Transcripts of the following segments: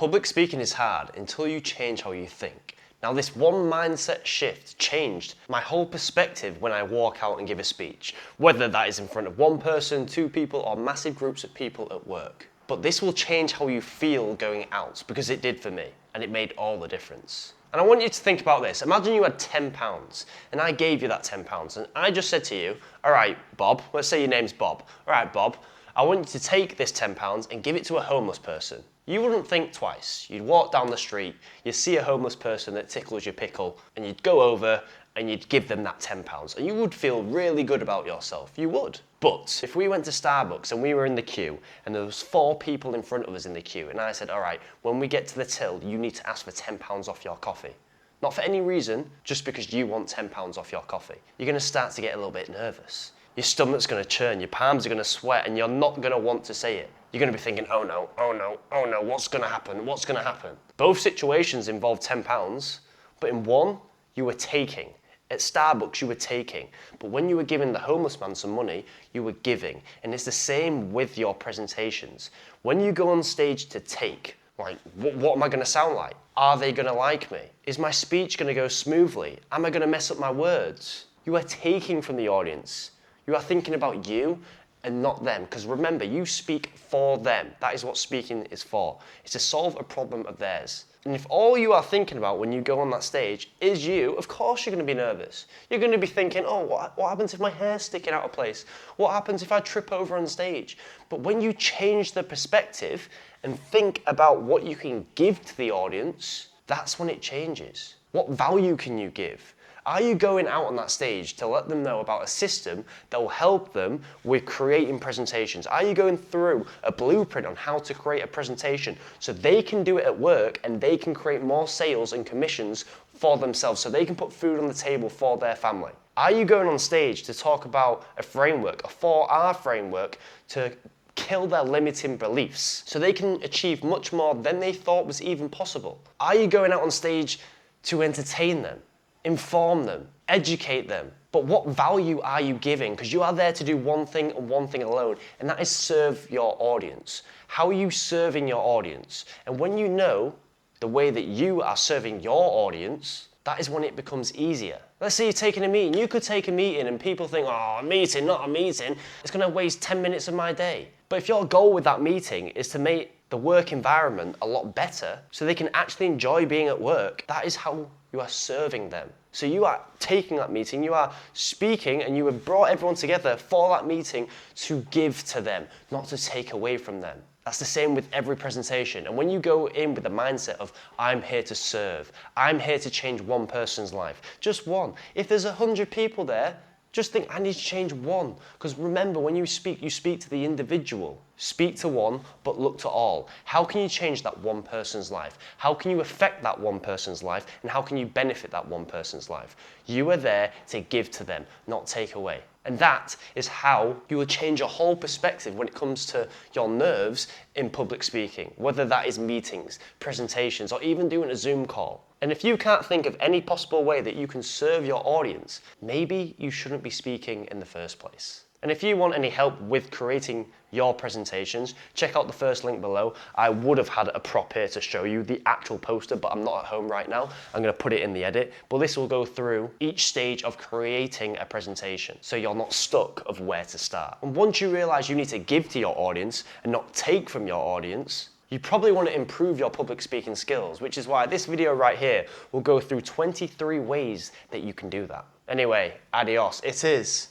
Public speaking is hard until you change how you think. Now, this one mindset shift changed my whole perspective when I walk out and give a speech, whether that is in front of one person, two people, or massive groups of people at work. But this will change how you feel going out, because it did for me, and it made all the difference. And I want you to think about this. Imagine you had £10 and I gave you that £10 and I just said to you, all right, Bob, let's say your name's Bob. All right, Bob, I want you to take this £10 and give it to a homeless person. You wouldn't think twice. You'd walk down the street, you'd see a homeless person that tickles your pickle, and you'd go over and you'd give them that £10. And you would feel really good about yourself. You would. But if we went to Starbucks and we were in the queue and there was 4 people in front of us in the queue and I said, all right, when we get to the till, you need to ask for £10 off your coffee. Not for any reason, just because you want £10 off your coffee. You're going to start to get a little bit nervous. Your stomach's going to churn, your palms are going to sweat, and you're not going to want to say it. You're going to be thinking, oh no, oh no, oh no, what's going to happen? What's going to happen? Both situations involve £10, but in one, you were taking. At Starbucks, you were taking. But when you were giving the homeless man some money, you were giving. And it's the same with your presentations. When you go on stage to take, like, what am I going to sound like? Are they going to like me? Is my speech going to go smoothly? Am I going to mess up my words? You are taking from the audience. You are thinking about you and not them. Because remember, you speak for them. That is what speaking is for. It's to solve a problem of theirs. And if all you are thinking about when you go on that stage is you, of course you're going to be nervous. You're going to be thinking, oh, what happens if my hair's sticking out of place? What happens if I trip over on stage? But when you change the perspective and think about what you can give to the audience, that's when it changes. What value can you give? Are you going out on that stage to let them know about a system that will help them with creating presentations? Are you going through a blueprint on how to create a presentation so they can do it at work and they can create more sales and commissions for themselves so they can put food on the table for their family? Are you going on stage to talk about a framework, a 4R framework, to kill their limiting beliefs so they can achieve much more than they thought was even possible? Are you going out on stage to entertain them? Inform them, educate them. But what value are you giving? Because you are there to do one thing and one thing alone, and that is serve your audience. How are you serving your audience? And when you know the way that you are serving your audience, that is when it becomes easier. Let's say you're taking a meeting. You could take a meeting and people think, oh, a meeting, not a meeting. It's going to waste 10 minutes of my day. But if your goal with that meeting is to make the work environment a lot better so they can actually enjoy being at work, that is how you are serving them. So you are taking that meeting, you are speaking, and you have brought everyone together for that meeting to give to them, not to take away from them. That's the same with every presentation. And when you go in with the mindset of, I'm here to serve, I'm here to change one person's life, just one. If there's 100 people there, just think, I need to change one. Because remember, when you speak to the individual. Speak to one, but look to all. How can you change that one person's life? How can you affect that one person's life? And how can you benefit that one person's life? You are there to give to them, not take away. And that is how you will change your whole perspective when it comes to your nerves in public speaking, whether that is meetings, presentations, or even doing a Zoom call. And if you can't think of any possible way that you can serve your audience, maybe you shouldn't be speaking in the first place. And if you want any help with creating your presentations, check out the first link below. I would have had a prop here to show you the actual poster, but I'm not at home right now. I'm going to put it in the edit. But this will go through each stage of creating a presentation, so you're not stuck of where to start. And once you realize you need to give to your audience and not take from your audience, you probably want to improve your public speaking skills, which is why this video right here will go through 23 ways that you can do that. Anyway, adios. It is,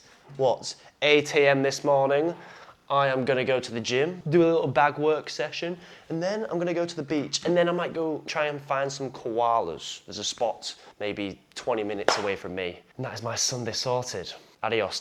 8 a.m. this morning. I am going to go to the gym, do a little bag work session, and then I'm going to go to the beach, and then I might go try and find some koalas. There's a spot maybe 20 minutes away from me. And that is my Sunday sorted. Adios.